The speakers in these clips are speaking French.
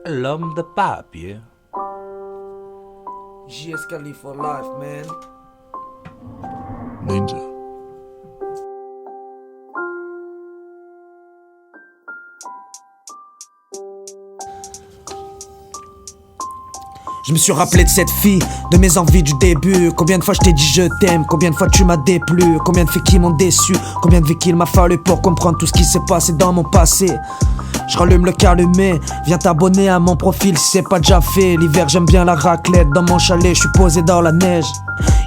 L'homme de papier. JS Cali for life, man. Ninja. Je me suis rappelé de cette fille, de mes envies du début. Combien de fois je t'ai dit je t'aime, combien de fois tu m'as déplu. Combien de filles qui m'ont déçu, combien de vies qu'il m'a fallu pour comprendre tout ce qui s'est passé dans mon passé. Je rallume le calumet, viens t'abonner à mon profil si c'est pas déjà fait. L'hiver j'aime bien la raclette, dans mon chalet je suis posé dans la neige.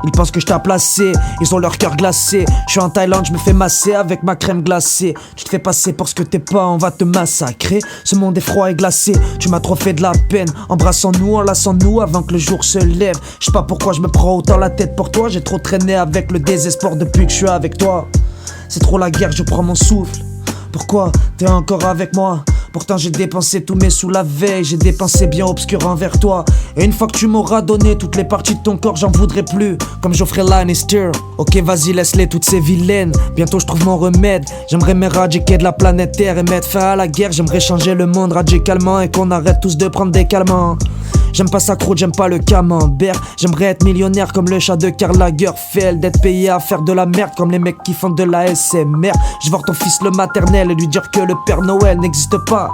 Ils pensent que je t'ai placé, ils ont leur cœur glacé. Je suis en Thaïlande, je me fais masser avec ma crème glacée. Tu te fais passer pour ce que t'es pas, on va te massacrer. Ce monde est froid et glacé, tu m'as trop fait de la peine. Embrassons-nous, enlaçons-nous avant que le jour se lève. Je sais pas pourquoi je me prends autant la tête pour toi. J'ai trop traîné avec le désespoir depuis que je suis avec toi. C'est trop la guerre, je prends mon souffle. Pourquoi t'es encore avec moi? Pourtant j'ai dépensé tous mes sous la veille. J'ai dépensé bien obscur envers toi. Et une fois que tu m'auras donné toutes les parties de ton corps, j'en voudrais plus, comme Geoffrey Lannister. Ok vas-y laisse-les toutes ces vilaines. Bientôt je trouve mon remède. J'aimerais m'éradiquer de la planète Terre et mettre fin à la guerre. J'aimerais changer le monde radicalement et qu'on arrête tous de prendre des calmants. J'aime pas sa croûte, j'aime pas le camembert. J'aimerais être millionnaire comme le chat de Karl Lagerfeld. D'être payé à faire de la merde comme les mecs qui font de la SMR. Je vais voir ton fils le maternel et lui dire que le Père Noël n'existe pas.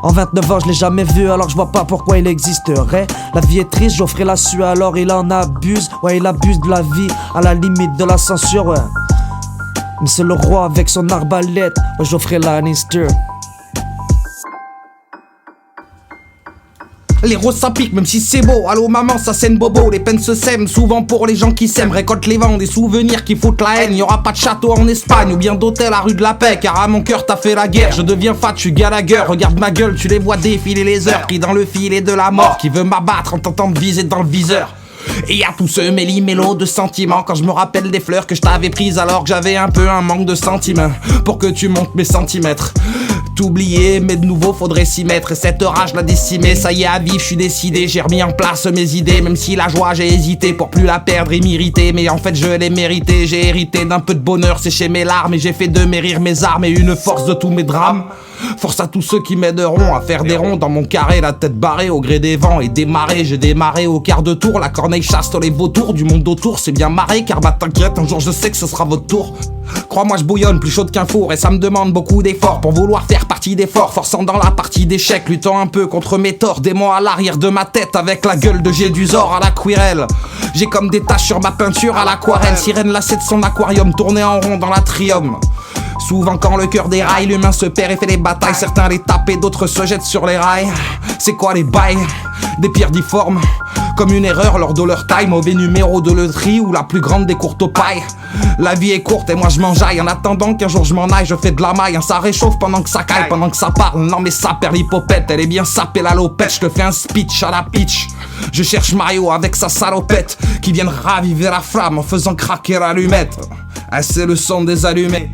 En 29 ans je l'ai jamais vu, alors je vois pas pourquoi il existerait. La vie est triste, Geoffrey l'a su, alors il en abuse. Ouais il abuse de la vie, à la limite de la censure, ouais. Mais c'est le roi avec son arbalète, ouais, Geoffrey Lannister. Les roses ça pique même si c'est beau. Allô maman ça saigne bobo. Les peines se sèment souvent pour les gens qui s'aiment. Récolte les vents des souvenirs qui foutent la haine. Y'aura pas de château en Espagne ou bien d'hôtel à rue de la Paix. Car à mon cœur t'as fait la guerre. Je deviens fat, je suis Gallagher. Regarde ma gueule, tu les vois défiler les heures. Pris dans le filet de la mort. Qui veut m'abattre en tentant de viser dans le viseur. Et y'a tout ce méli-mélo de sentiments. Quand je me rappelle des fleurs que je t'avais prises alors que j'avais un peu un manque de sentiments. Pour que tu montes mes centimètres. T'oublier, mais de nouveau faudrait s'y mettre. Et cette rage l'a décimé, ça y est à vivre, je suis décidé. J'ai remis en place mes idées, même si la joie j'ai hésité pour plus la perdre et m'irriter. Mais en fait je l'ai mérité, j'ai hérité d'un peu de bonheur, séché mes larmes. Et j'ai fait de mes rires mes armes et une force de tous mes drames. Force à tous ceux qui m'aideront à faire des ronds dans mon carré, la tête barrée au gré des vents et des marées. J'ai démarré au quart de tour, la corneille chasse les vautours du monde autour. C'est bien marré car bah t'inquiète, un jour je sais que ce sera votre tour. Crois-moi je bouillonne plus chaude qu'un four et ça me demande beaucoup d'efforts pour vouloir faire partie des forts. Forçant dans la partie d'échecs, luttant un peu contre mes torts. Démon à l'arrière de ma tête avec la gueule de Gédusor à l'aquarelle. J'ai comme des taches sur ma peinture à l'aquarelle. Sirène lassée de son aquarium, tournée en rond dans l'atrium. Souvent quand le cœur déraille, l'humain se perd et fait des batailles. Certains les tapent et d'autres se jettent sur les rails. C'est quoi les bails? Des pierres difformes, comme une erreur lors de leur taille. Mauvais numéro de loterie ou la plus grande des courtes pailles. La vie est courte et moi je m'enjaille. En attendant qu'un jour je m'en aille, je fais de la maille. Ça réchauffe pendant que ça caille, pendant que ça parle. Non mais ça perd l'hypopète, elle est bien sapée la lopette. Je te fais un speech à la pitch. Je cherche Mario avec sa salopette qui viennent raviver la flamme en faisant craquer l'allumette. Ah, c'est le son des allumés.